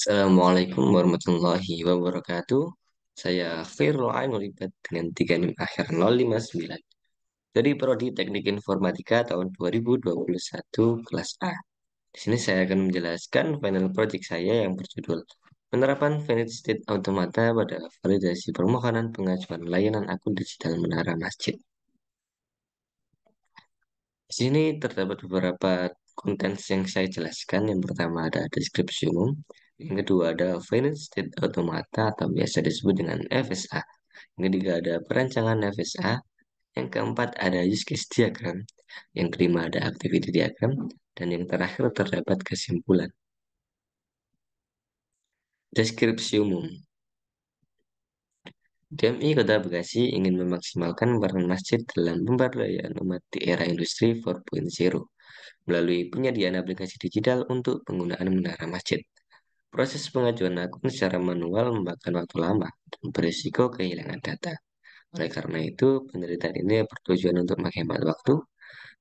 Assalamualaikum warahmatullahi wabarakatuh. Saya Khairul Ainuribat dengan 3 NIM akhir 059 dari Prodi Teknik Informatika tahun 2021 kelas A. Di sini saya akan menjelaskan final project saya yang berjudul Penerapan Finite State Automata pada validasi permohonan pengajuan layanan akun digital menara masjid. Di sini terdapat beberapa konten yang saya jelaskan. Yang pertama ada deskripsi umum, yang kedua ada Finite State Automata atau biasa disebut dengan FSA, yang ketiga ada perancangan FSA, yang keempat ada use case diagram, yang kelima ada activity diagram, dan yang terakhir terdapat kesimpulan. Deskripsi umum. DMI Kota Bekasi ingin memaksimalkan peran masjid dalam pemberdayaan umat di era industri 4.0 melalui penyediaan aplikasi digital untuk penggunaan menara masjid. Proses pengajuan akun secara manual memakan waktu lama dan berisiko kehilangan data. Oleh karena itu, penelitian ini bertujuan untuk menghemat waktu,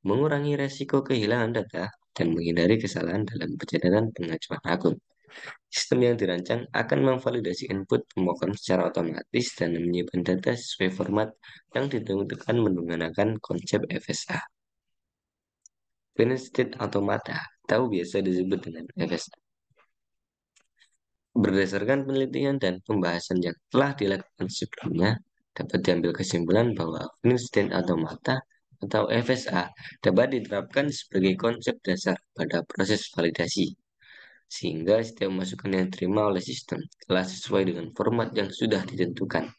mengurangi resiko kehilangan data, dan menghindari kesalahan dalam pencatatan pengajuan akun. Sistem yang dirancang akan memvalidasi input pemohon secara otomatis dan menyimpan data sesuai format yang ditentukan menggunakan konsep FSA. Finite State Automata, atau biasa disebut dengan FSA. Berdasarkan penelitian dan pembahasan yang telah dilakukan sebelumnya, dapat diambil kesimpulan bahwa Finite State Automata atau FSA dapat diterapkan sebagai konsep dasar pada proses validasi, sehingga setiap masukan yang diterima oleh sistem telah sesuai dengan format yang sudah ditentukan.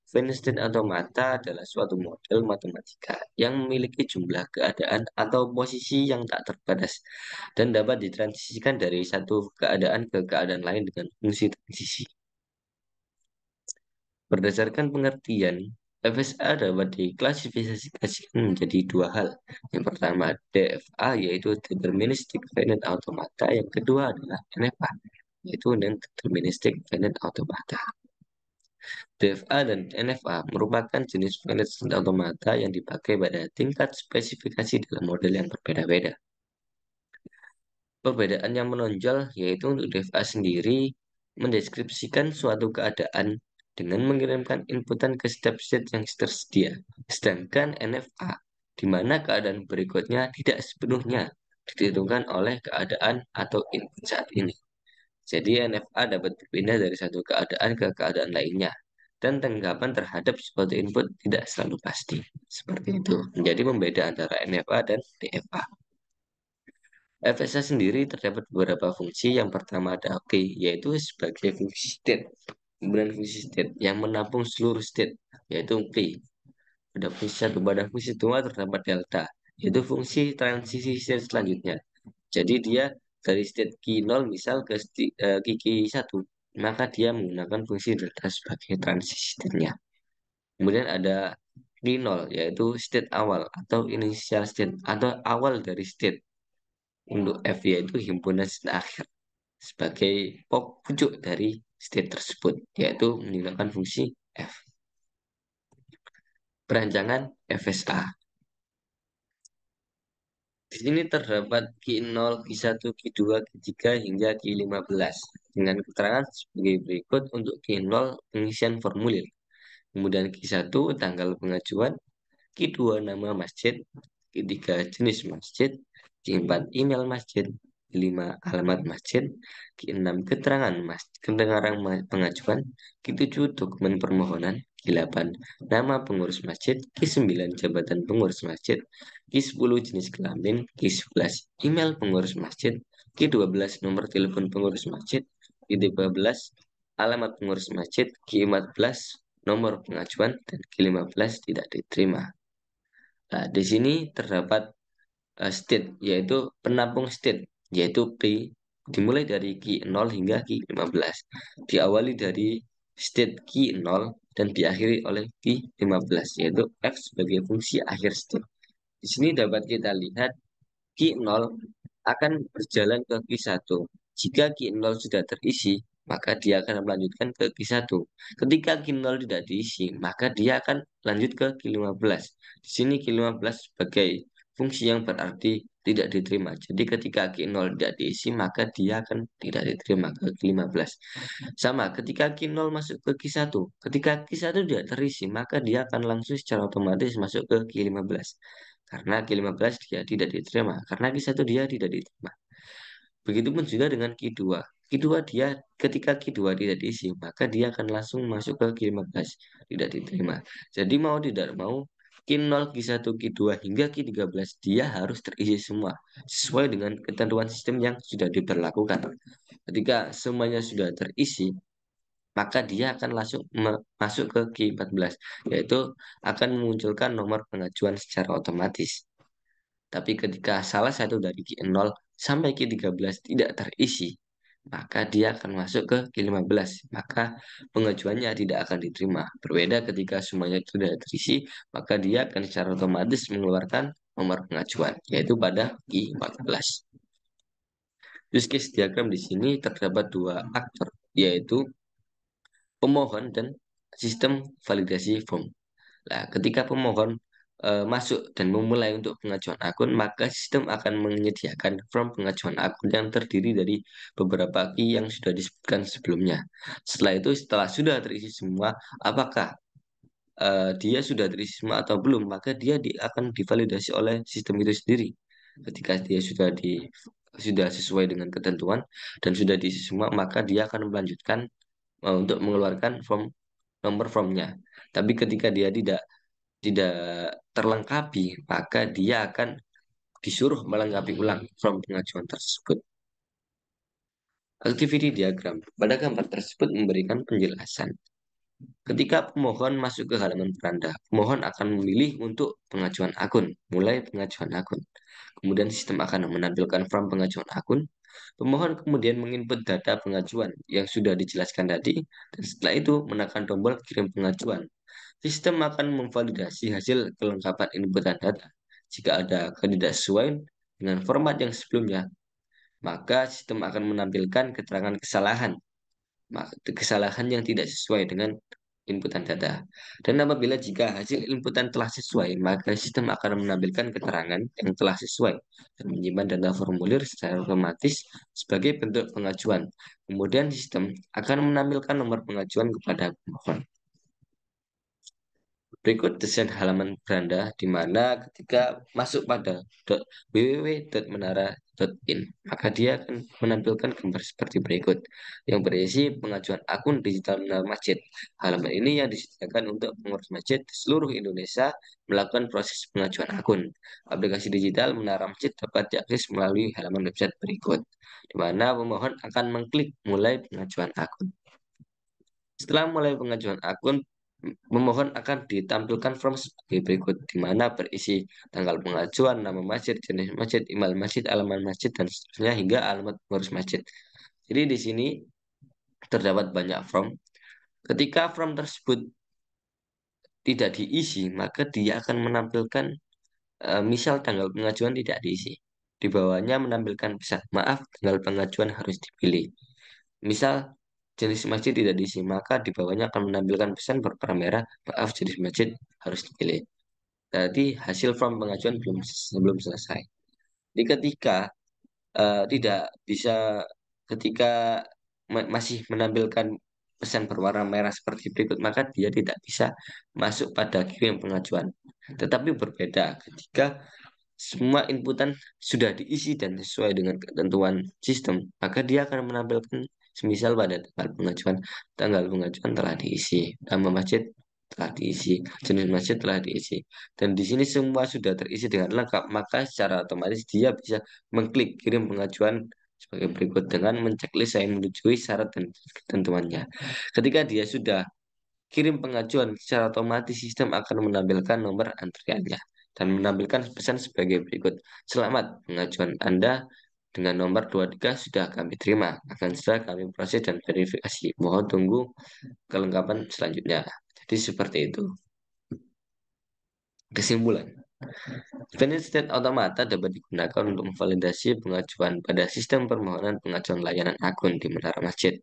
Finite automata adalah suatu model matematika yang memiliki jumlah keadaan atau posisi yang tak terbatas dan dapat ditransisikan dari satu keadaan ke keadaan lain dengan fungsi transisi. Berdasarkan pengertian, FSA dapat diklasifikasikan menjadi dua hal. Yang pertama DFA yaitu Deterministic Finite Automata, yang kedua adalah NFA yaitu Non-Deterministic Finite Automata. DFA dan NFA merupakan jenis finite state automata yang dipakai pada tingkat spesifikasi dalam model yang berbeda-beda. Perbedaan yang menonjol yaitu untuk DFA sendiri mendeskripsikan suatu keadaan dengan mengirimkan inputan ke step state yang tersedia. Sedangkan NFA, di mana keadaan berikutnya tidak sepenuhnya ditentukan oleh keadaan atau input saat ini. Jadi NFA dapat berpindah dari satu keadaan ke keadaan lainnya. Dan tanggapan terhadap suatu input tidak selalu pasti. Seperti itu. Menjadi pembeda antara NFA dan DFA. FSA sendiri terdapat beberapa fungsi. Yang pertama ada P, yaitu sebagai fungsi state. Kemudian fungsi state yang menampung seluruh state, yaitu P. Pada fungsi satu, pada fungsi dua terdapat delta, yaitu fungsi transisi state selanjutnya. Jadi dia dari state Q0 misal ke Q1, maka dia menggunakan fungsi delta sebagai transisi state-nya. Kemudian ada Q0 yaitu state awal atau initial state atau awal dari state. Untuk F yaitu himpunan state akhir sebagai puncak dari state tersebut, yaitu menggunakan fungsi F. Perancangan FSA. Di sini terdapat Q0, Q1, Q2, Q3 hingga Q15 dengan keterangan sebagai berikut. Untuk Q0 pengisian formulir, kemudian Q1 tanggal pengajuan, Q2 nama masjid, Q3 jenis masjid, Q4 email masjid, Q5 alamat masjid, Q6 keterangan pengajuan, Q7 dokumen permohonan, Q8 nama pengurus masjid, Q9 jabatan pengurus masjid, Q10 jenis kelamin, Q11 email pengurus masjid, Q12 nomor telepon pengurus masjid, Q13 alamat pengurus masjid, Q14 nomor pengajuan, dan Q15 tidak diterima. Nah, di sini terdapat state, yaitu penampung state, yaitu P, dimulai dari Q0 hingga Q15. Diawali dari state Q0 dan diakhiri oleh Q15, yaitu F sebagai fungsi akhir state. Di sini dapat kita lihat Q0 akan berjalan ke Q1. Jika Q0 sudah terisi, maka dia akan melanjutkan ke Q1. Ketika Q0 tidak diisi, maka dia akan lanjut ke Q15. Di sini Q15 sebagai fungsi yang berarti tidak diterima. Jadi ketika Q0 tidak diisi, maka dia akan tidak diterima ke Q15. Sama, ketika Q0 masuk ke Q1, ketika Q1 tidak terisi, maka dia akan langsung secara otomatis masuk ke Q15. Karena Q15 dia tidak diterima, karena Q1 dia tidak diterima. Begitupun juga dengan Q2. Q2 dia ketika Q2 tidak diisi, maka dia akan langsung masuk ke Q15, tidak diterima. Jadi mau tidak mau Q0, Q1, Q2 hingga Q13 dia harus terisi semua sesuai dengan ketentuan sistem yang sudah diberlakukan. Ketika semuanya sudah terisi, maka dia akan langsung masuk ke Q14, yaitu akan memunculkan nomor pengajuan secara otomatis. Tapi ketika salah satu dari Q0 sampai Q13 tidak terisi, maka dia akan masuk ke Q15. Maka pengajuannya tidak akan diterima. Berbeda ketika semuanya sudah terisi, maka dia akan secara otomatis mengeluarkan nomor pengajuan, yaitu pada Q14. Use case diagram di sini terdapat dua aktor, yaitu pemohon dan sistem validasi form. Nah, ketika pemohon masuk dan memulai untuk pengajuan akun, maka sistem akan menyediakan form pengajuan akun yang terdiri dari beberapa key yang sudah disebutkan sebelumnya. Setelah itu, setelah sudah terisi semua, apakah dia sudah terisi semua atau belum, maka dia akan divalidasi oleh sistem itu sendiri. Ketika dia sudah sesuai dengan ketentuan dan sudah diisi semua, maka dia akan melanjutkan untuk mengeluarkan nomor formnya. Tapi ketika dia tidak terlengkapi, maka dia akan disuruh melengkapi ulang form pengajuan tersebut. Activity diagram. Pada gambar tersebut memberikan penjelasan. Ketika pemohon masuk ke halaman beranda, pemohon akan memilih untuk pengajuan akun, mulai pengajuan akun. Kemudian sistem akan menampilkan form pengajuan akun. Pemohon kemudian menginput data pengajuan yang sudah dijelaskan tadi, dan setelah itu menekan tombol kirim pengajuan. Sistem akan memvalidasi hasil kelengkapan inputan data. Jika ada ketidaksesuaian dengan format yang sebelumnya, maka sistem akan menampilkan keterangan kesalahan yang tidak sesuai dengan inputan data. Dan apabila jika hasil inputan telah sesuai, maka sistem akan menampilkan keterangan yang telah sesuai dan menyimpan data formulir secara otomatis sebagai bentuk pengajuan. Kemudian sistem akan menampilkan nomor pengajuan kepada pemohon. Berikut desain halaman beranda di mana ketika masuk pada www.menara.in, maka dia akan menampilkan gambar seperti berikut yang berisi pengajuan akun digital Menara Masjid. Halaman ini yang disediakan untuk pengurus masjid di seluruh Indonesia melakukan proses pengajuan akun. Aplikasi digital Menara Masjid dapat diakses melalui halaman website berikut, di mana pemohon akan mengklik mulai pengajuan akun. Setelah mulai pengajuan akun, pemohon akan ditampilkan form sebagai berikut, di mana berisi tanggal pengajuan, nama masjid, jenis masjid, email masjid, alamat masjid, dan seterusnya hingga alamat pengurus masjid. Jadi di sini terdapat banyak form. Ketika form tersebut tidak diisi, maka dia akan menampilkan misal tanggal pengajuan tidak diisi. Di bawahnya menampilkan pesan, maaf, tanggal pengajuan harus dipilih. Misal jenis masjid tidak diisi, maka di bawahnya akan menampilkan pesan berwarna merah, maaf, jenis masjid harus dipilih. Jadi hasil form pengajuan belum selesai. Jadi ketika tidak bisa, ketika masih menampilkan pesan berwarna merah seperti berikut, maka dia tidak bisa masuk pada kirim pengajuan. Tetapi berbeda ketika semua inputan sudah diisi dan sesuai dengan ketentuan sistem, maka dia akan menampilkan semisal pada tanggal pengajuan telah diisi, nama masjid telah diisi, jenis masjid telah diisi. Dan di sini semua sudah terisi dengan lengkap, maka secara otomatis dia bisa mengklik kirim pengajuan sebagai berikut dengan menceklis saya menyetujui syarat dan ketentuannya. Ketika dia sudah kirim pengajuan, secara otomatis sistem akan menampilkan nomor antriannya dan menampilkan pesan sebagai berikut. Selamat, pengajuan Anda dengan nomor 23 sudah kami terima. Akan segera kami proses dan verifikasi. Mohon tunggu kelengkapan selanjutnya. Jadi seperti itu. Kesimpulan. Valid State Automata dapat digunakan untuk memvalidasi pengajuan pada sistem permohonan pengajuan layanan akun di menara masjid.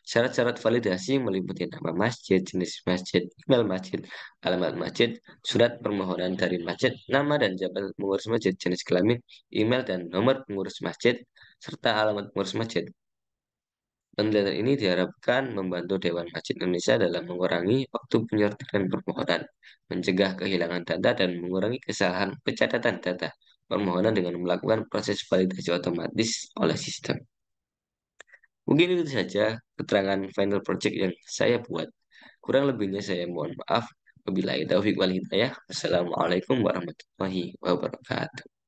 Syarat-syarat validasi meliputi nama masjid, jenis masjid, email masjid, alamat masjid, surat permohonan dari masjid, nama dan jabatan pengurus masjid, jenis kelamin, email dan nomor pengurus masjid, serta alamat pengurus masjid. Penelitian ini diharapkan membantu Dewan Masjid Indonesia dalam mengurangi waktu penyortiran permohonan, mencegah kehilangan data, dan mengurangi kesalahan pencatatan data permohonan dengan melakukan proses validasi otomatis oleh sistem. Mungkin itu saja keterangan final project yang saya buat. Kurang lebihnya saya mohon maaf. Wabillahi taufiq wal hidayah. Wassalamualaikum warahmatullahi wabarakatuh.